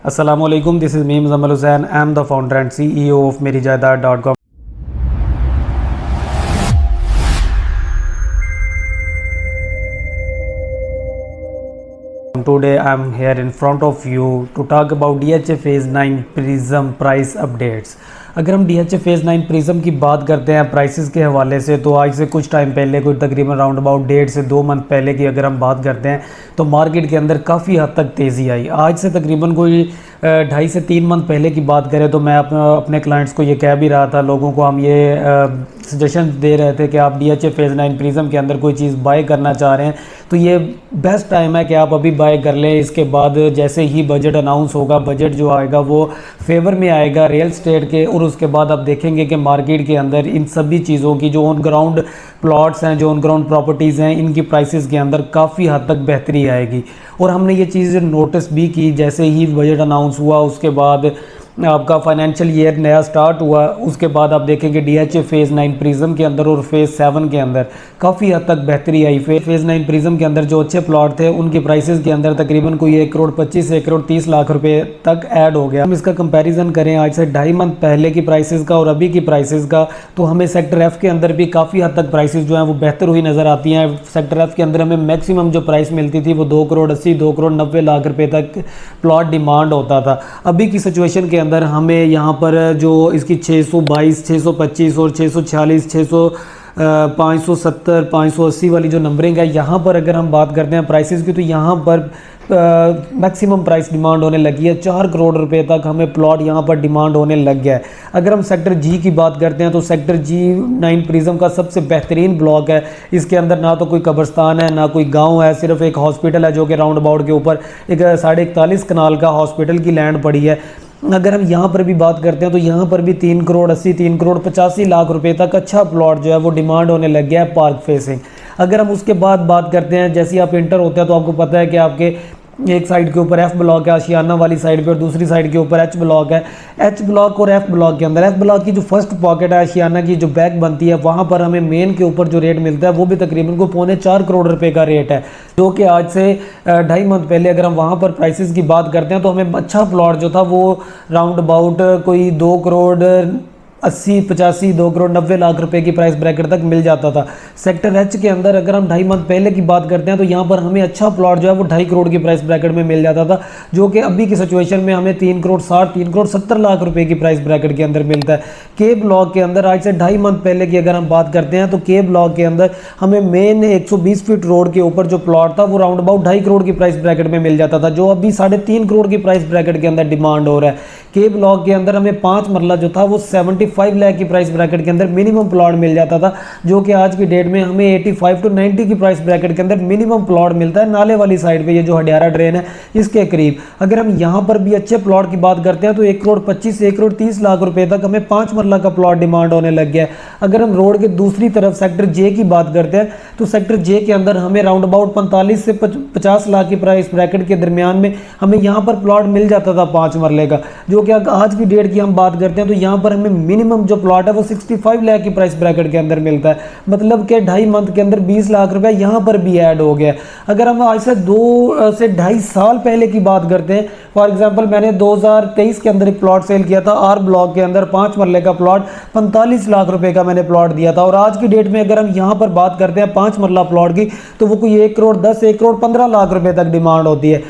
Assalamualaikum, this is me Muzammil Hussain. I am the founder and CEO of merijaidaad.com. Today I am here in front of you to talk about DHA Phase 9 Prism price updates. अगर हम DHA Phase 9 prism की बात करते हैं prices के हवाले से, तो आज से कुछ टाइम पहले, कोई तकरीबन राउंड अबाउट 1.5 से 2 मंथ पहले की अगर हम बात करते हैं तो मार्केट के अंदर काफ़ी हद तक तेज़ी आई। आज से तकरीबन कोई 2.5 से 3 मंथ पहले की बात करें तो मैं अपने क्लाइंट्स को ये कह भी रहा था, लोगों को हम ये सजेशन दे रहे थे कि आप DHA Phase 9 प्रिज्म के अंदर कोई चीज़ बाय करना चाह रहे हैं तो ये बेस्ट टाइम है कि आप अभी बाय कर लें। इसके बाद जैसे ही बजट अनाउंस होगा, बजट जो आएगा वो फेवर में आएगा रियल स्टेट के, और उसके बाद आप देखेंगे कि मार्केट के अंदर इन सभी चीज़ों की जो ऑन ग्राउंड प्लॉट्स हैं, जो ऑन ग्राउंड प्रॉपर्टीज़ हैं, इनकी प्राइसेस के अंदर काफ़ी हद तक बेहतरी आएगी। और हमने ये चीज़ नोटिस भी की, जैसे ही बजट अनाउंस हुआ उसके बाद आपका फाइनेंशियल ईयर नया स्टार्ट हुआ, उसके बाद आप देखेंगे DHA Phase 9 प्रिज्म के अंदर और Phase 7 के अंदर काफ़ी हद तक बेहतरी आई। Phase 9 प्रिज्म के अंदर जो अच्छे प्लॉट थे उनकी प्राइसेस के अंदर तकरीबन कोई 1.25 से 1.30 लाख रुपए तक ऐड हो गया। हम इसका कंपैरिजन करें आज से 2.5 मंथ पहले की प्राइसेस का और अभी की प्राइसेस का, तो हमें सेक्टर F के अंदर भी काफ़ी हद तक प्राइसेस जो हैं वो बेहतर हुई नज़र आती हैं। सेक्टर F के अंदर हमें मैक्सिमम जो प्राइस मिलती थी वो 2.80 2.90 लाख रुपये तक प्लॉट डिमांड होता था। अभी की सिचुएशन के अंदर हमें यहाँ पर जो इसकी 622, 625 और 646, 570, 580 वाली जो नंबरिंग है, यहाँ पर अगर हम बात करते हैं प्राइसेस की, तो यहाँ पर मैक्सिमम प्राइस डिमांड होने लगी है। 4 करोड़ रुपए तक हमें प्लॉट यहाँ पर डिमांड होने लग गया है। अगर हम सेक्टर जी की बात करते हैं तो सेक्टर जी 9 प्रिज्म का सबसे बेहतरीन ब्लॉक है। इसके अंदर ना तो कोई कब्रस्तान है, ना कोई गांव है, सिर्फ एक हॉस्पिटल है जो कि राउंड अबाउट के ऊपर एक 41.5 कनाल का हॉस्पिटल की लैंड पड़ी है। अगर हम यहाँ पर भी बात करते हैं तो यहाँ पर भी 3.80 3.85 लाख रुपए तक अच्छा प्लॉट जो है वो डिमांड होने लग गया है पार्क फेसिंग। अगर हम उसके बाद बात करते हैं, जैसे ही आप इंटर होते हैं तो आपको पता है कि आपके एक साइड के ऊपर F ब्लॉक है आशियाना वाली साइड पे, और दूसरी साइड के ऊपर H ब्लॉक है। H ब्लॉक और F ब्लॉक के अंदर F ब्लॉक की जो फर्स्ट पॉकेट है आशियाना की, जो बैक बनती है, वहाँ पर हमें मेन के ऊपर जो रेट मिलता है वो भी तकरीबन को 3.25 करोड़ रुपए का रेट है, जो कि आज से 2.5 मंथ पहले अगर हम वहाँ पर प्राइसेस की बात करते हैं तो हमें अच्छा प्लॉट जो था वो राउंड अबाउट कोई 2 करोड़ 80 85 2 करोड़ 90 लाख रुपए की प्राइस ब्रैकेट तक मिल जाता था। सेक्टर H के अंदर अगर हम 2.5 मंथ पहले की बात करते हैं तो यहाँ पर हमें अच्छा प्लॉट जो है वो 2.5 करोड़ की प्राइस ब्रैकेट में मिल जाता था, जो कि अभी की सिचुएशन में हमें 3 करोड़ 60 3 करोड़ 70 लाख रुपए की प्राइस ब्रैकेट के अंदर मिलता है। के ब्लॉक के अंदर आज से 2.5 मंथ पहले की अगर हम बात करते हैं तो के ब्लॉक के अंदर हमें मेन 120 फीट रोड के ऊपर जो प्लॉट था वो राउंड अबाउट 2.5 करोड़ की प्राइस ब्रैकेट में मिल जाता था, जो अभी 3.5 करोड़ की प्राइस ब्रैकेट के अंदर डिमांड हो रहा है। के ब्लॉक के अंदर हमें 5 मरला जो था वो 75 लाख की प्राइस ब्रैकेट के अंदर मिनिमम प्लॉट मिल जाता था, जो कि आज की डेट में हमें 85 to 90 की प्राइस ब्रैकेट के अंदर मिनिमम प्लॉट मिलता है नाले वाली साइड पे, ये जो हडियारा ड्रेन है इसके करीब। अगर हम यहाँ पर भी अच्छे प्लॉट की बात करते हैं तो 1.25 से 1.30 लाख रुपए तक हमें 5 मरला का प्लॉट डिमांड होने लग गया है। अगर हम रोड के दूसरी तरफ सेक्टर जे की बात करते हैं तो सेक्टर जे के अंदर हमें राउंड अबाउट 45 से 50 लाख की प्राइस ब्रैकेट के दरमियान में हमें यहाँ पर प्लॉट मिल जाता था 5 मरले का, जो कि आज की डेट की हम बात करते हैं तो यहाँ पर हमें मिनिमम जो प्लॉट है वो 65 लाख की प्राइस ब्रैकेट के अंदर मिलता है। मतलब कि 2.5 मंथ के अंदर 20 लाख रुपए यहाँ पर भी ऐड हो गया। अगर हम आज से 2 से 2.5 साल पहले की बात करते हैं, फॉर एग्जांपल मैंने 2023 के अंदर एक प्लॉट सेल किया था आर ब्लॉक के अंदर, 5 मरले का प्लॉट 45 लाख रुपए का मैंने प्लॉट दिया था, और आज की डेट में अगर हम यहाँ पर बात करते हैं 5 मरला प्लॉट की तो वो कोई 1 करोड़ 10 1 करोड़ 15 लाख रुपए तक डिमांड होती है।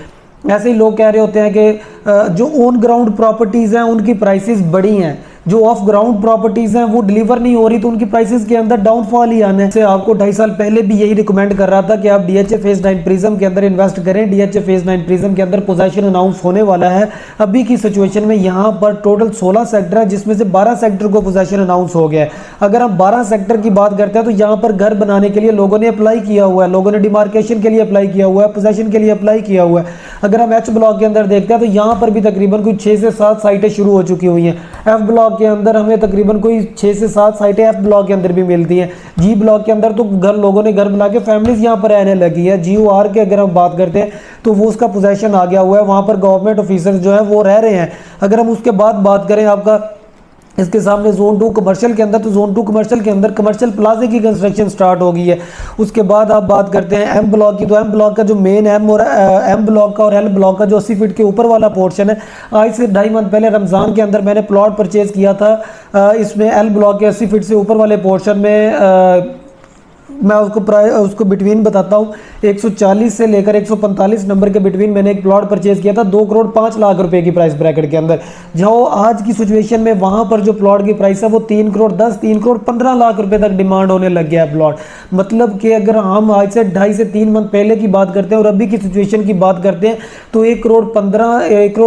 ऐसे ही लोग कह रहे होते हैं कि जो ऑन ग्राउंड प्रॉपर्टीज़ हैं उनकी प्राइसेस बड़ी हैं, जो ऑफ ग्राउंड प्रॉपर्टीज़ हैं वो डिलीवर नहीं हो रही तो उनकी प्राइसेस के अंदर डाउनफॉल ही आने से। आपको 2.5 साल पहले भी यही रिकमेंड कर रहा था कि आप DHA Phase 9 प्रिज्म के अंदर इन्वेस्ट करें। DHA Phase 9 प्रिज्म के अंदर पोजीशन अनाउंस होने वाला है। अभी की सिचुएशन में यहाँ पर टोटल 16 सेक्टर है, जिसमें से 12 सेक्टर को पोजीशन अनाउंस हो गया है। अगर हम 12 सेक्टर की बात करते हैं तो यहाँ पर घर बनाने के लिए लोगों ने अप्लाई किया हुआ है, लोगों ने डिमार्केशन के लिए अप्लाई किया हुआ है, पोजीशन के लिए अप्लाई किया हुआ है। अगर हम H ब्लॉक के अंदर देखते हैं तो यहाँ पर भी तकरीबन कोई 6 से 7 साइटें शुरू हो चुकी हुई हैं। F ब्लॉक के अंदर हमें तकरीबन कोई 6 से 7 साइटें F ब्लॉक के अंदर भी मिलती हैं। जी ब्लॉक के अंदर तो घर लोगों ने घर बना के फैमिलीज यहाँ पर रहने लगी है। GOR के अगर हम बात करते हैं तो वो उसका पोजेशन आ गया हुआ है, वहाँ पर गवर्नमेंट ऑफिसर्स जो है वो रह रहे हैं। अगर हम उसके बाद बात करें आपका इसके सामने जोन 2 कमर्शियल के अंदर, तो जोन 2 कमर्शियल के अंदर कमर्शियल प्लाजे की कंस्ट्रक्शन स्टार्ट हो गई है। उसके बाद आप बात करते हैं एम ब्लॉक की, तो एम ब्लॉक का जो मेन एम ब्लॉक का और एल ब्लॉक का जो 80 फीट के ऊपर वाला पोर्शन है, आज से 2.5 मंथ पहले रमज़ान के अंदर मैंने प्लॉट परचेज़ किया था। इसमें एल ब्लॉक के 80 फीट से ऊपर वाले पोर्शन में मैं उसको बिटवीन बताता हूँ, 140 से लेकर 145 नंबर के बिटवीन मैंने एक प्लॉट परचेज किया था 2 करोड़ 5 लाख रुपए की प्राइस ब्रैकेट के अंदर। जहाँ आज की सिचुएशन में वहाँ पर जो प्लॉट की प्राइस है वो 3 करोड़ 10, 3 करोड़ 15 लाख रुपए तक डिमांड होने लग गया है प्लॉट। मतलब कि अगर हम आज से 2.5 से 3 मंथ पहले की बात करते हैं और अभी की सिचुएशन की बात करते हैं तो 1 करोड़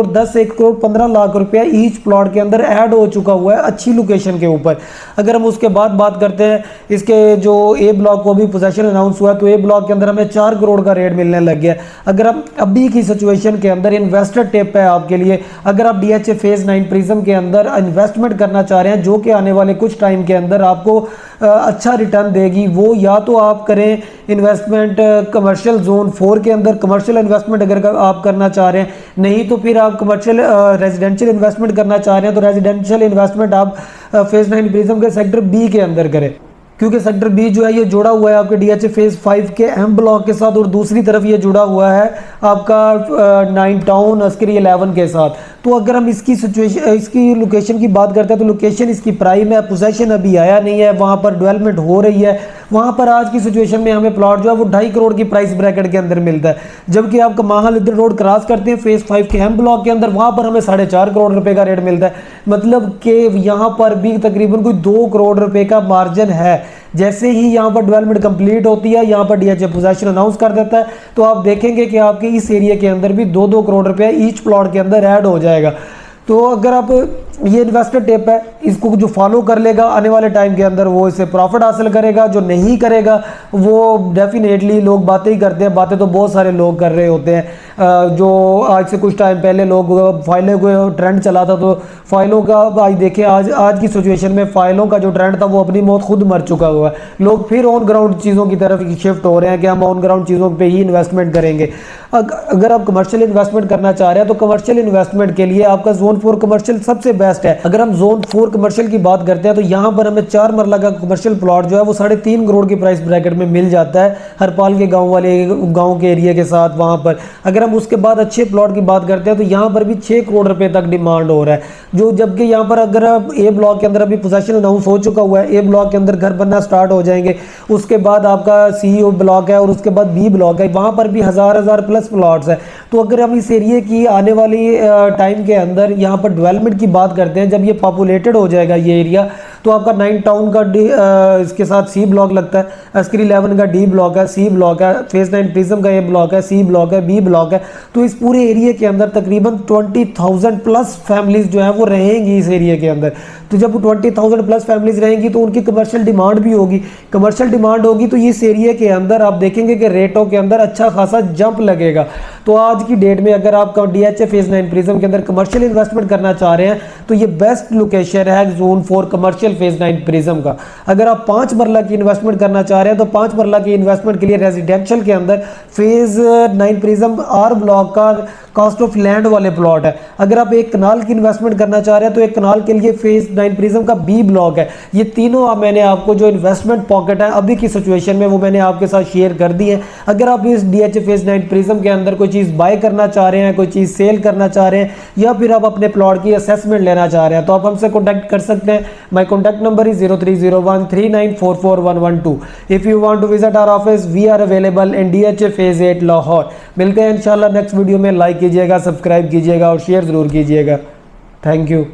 10, 1 करोड़ 15 लाख रुपया ईच प्लॉट के अंदर ऐड हो चुका हुआ है अच्छी लोकेशन के ऊपर। अगर हम उसके बाद बात करते हैं इसके जो ए ब्लॉक को भी पोजीशन अनाउंस हुआ, तो ए ब्लॉक के अंदर हमें 4 करोड़ का रेट मिलने लग गया। अगर हम अभी की सिचुएशन के अंदर इन्वेस्टर टिप है आपके लिए, अगर आप डीएचए फेज 9 प्रिज्म के अंदर इन्वेस्टमेंट करना चाह रहे हैं जो कि आने वाले कुछ टाइम के अंदर आपको अच्छा रिटर्न देगी, वो या तो आप करें इन्वेस्टमेंट कमर्शियल जोन 4 के अंदर, कमर्शियल इन्वेस्टमेंट अगर आप करना चाह रहे हैं, नहीं तो फिर आप कमर्शियल रेजिडेंशियल इन्वेस्टमेंट करना चाह रहे हैं तो रेजिडेंशियल इन्वेस्टमेंट आप फेज 9 प्रिज्म के सेक्टर बी के अंदर करें, क्योंकि सेक्टर बी जो है ये जुड़ा हुआ है आपके डीएचए फेज 5 के एम ब्लॉक के साथ और दूसरी तरफ ये जुड़ा हुआ है आपका 9 टाउन अस्करी 11 के साथ। तो अगर हम इसकी सिचुएशन इसकी लोकेशन की बात करते हैं तो लोकेशन इसकी प्राइम है, पोजेशन अभी आया नहीं है, वहाँ पर डेवलपमेंट हो रही है। वहाँ पर आज की सिचुएशन में हमें प्लॉट जो है वो 2.5 करोड़ की प्राइस ब्रैकेट के अंदर मिलता है, जबकि आप कमाल इधर रोड क्रॉस करते हैं फेज 5 के एम ब्लॉक के अंदर, वहाँ पर हमें 4.5 करोड़ रुपए का रेट मिलता है। मतलब कि यहाँ पर भी तकरीबन कोई 2 करोड़ रुपए का मार्जिन है। जैसे ही यहाँ पर डेवलपमेंट कंप्लीट होती है, यहाँ पर डीएचए पोजीशन अनाउंस कर देता है, तो आप देखेंगे कि आपके इस एरिया के अंदर भी 2-2 करोड़ रुपया ईच प्लॉट के अंदर ऐड हो जाएगा। तो अगर आप ये इन्वेस्टर टिप है, इसको जो फॉलो कर लेगा आने वाले टाइम के अंदर वो इससे प्रॉफिट हासिल करेगा, जो नहीं करेगा वो डेफिनेटली, लोग बातें ही करते हैं, बातें तो बहुत सारे लोग कर रहे होते हैं। जो आज से कुछ टाइम पहले लोग फाइलों को ट्रेंड चला था, तो फाइलों का आज देखें आज की सिचुएशन में फाइलों का जो ट्रेंड था वो अपनी मौत खुद मर चुका हुआ है। लोग फिर ऑन ग्राउंड चीज़ों की तरफ शिफ्ट हो रहे हैं कि हम ऑन ग्राउंड चीज़ों पर ही इन्वेस्टमेंट करेंगे। अगर आप कमर्शियल इन्वेस्टमेंट करना चाह रहे हैं तो कमर्शियल इन्वेस्टमेंट के लिए आपका जोन 4 कमर्शियल सबसे बेस्ट है। अगर हम जोन 4 कमर्शियल की बात करते हैं तो यहाँ पर हमें 4 मरला का कमर्शियल प्लॉट जो है वो 3.5 करोड़ की प्राइस ब्रैकेट में मिल जाता है, हरपाल के गांव के एरिया के साथ वहाँ पर। अगर हम उसके बाद अच्छे प्लॉट की बात करते हैं तो यहाँ पर भी 6 करोड़ रुपए तक डिमांड हो रहा है, जो जबकि यहाँ पर अगर ए ब्लॉक के अंदर अभी पोजीशन अनाउंस हो चुका हुआ है, ए ब्लॉक के अंदर घर बनना स्टार्ट हो जाएंगे। उसके बाद आपका सीईओ ब्लॉक है और उसके बाद बी ब्लॉक है, वहाँ पर भी हज़ार प्लस प्लॉट्स है। तो अगर हम इस एरिया की आने वाली टाइम के अंदर यहाँ पर डेवलपमेंट की बात करते हैं, जब ये पॉपुलेटेड हो जाएगा ये एरिया, तो आपका 9 टाउन का इसके साथ सी ब्लॉक लगता है, अस्करी 11 का डी ब्लॉक है, सी ब्लॉक है, फेज 9 प्रिज्म का ए ब्लॉक है, सी ब्लॉक है, बी ब्लॉक है। तो इस पूरे एरिया के अंदर तकरीबन 20,000 प्लस फैमिलीज जो है वो रहेंगी इस एरिया के अंदर। तो जब 20,000 प्लस फैमिलीज रहेंगी तो उनकी कमर्शियल डिमांड भी होगी, कमर्शियल डिमांड होगी तो इस एरिया के अंदर आप देखेंगे कि रेटों के अंदर अच्छा खासा जंप लगेगा। तो आज की डेट में अगर आप डीएचए फेज 9 प्रिज्म के अंदर कमर्शियल इन्वेस्टमेंट करना चाह रहे हैं तो ये बेस्ट लोकेशन है जोन 4 कमर्शियल फेज 9 प्रिज्म का। अगर आप 5 मरला की इन्वेस्टमेंट करना चाह रहे हैं तो 5 मरला की इन्वेस्टमेंट के लिए रेजिडेंशियल के अंदर फेज 9 प्रिज्म आर ब्लॉक का कॉस्ट ऑफ लैंड वाले प्लॉट है। अगर आप एक कनाल की इन्वेस्टमेंट करना चाह रहे हैं तो एक कनाल के लिए फेज 9 प्रिज्म का बी ब्लॉक है। ये तीनों मैंने आपको जो इन्वेस्टमेंट पॉकेट है अभी की सिचुएशन में वो मैंने आपके साथ शेयर कर दी है। अगर आप इस डीएचए फेज 9 प्रिज्म के अंदर कोई चीज़ बाय करना चाह रहे हैं, कोई चीज़ सेल करना चाह रहे हैं, या फिर आप अपने प्लॉट की असेसमेंट लेना चाह रहे हैं तो आप हमसे कॉन्टैक्ट कर सकते हैं। My contact number is 030139441112। If you want to visit our office we are available in DHA phase 8 Lahore. मिलते हैं इंशाल्लाह नेक्स्ट वीडियो में। लाइक कीजिएगा, सब्सक्राइब कीजिएगा और शेयर ज़रूर कीजिएगा। Thank you.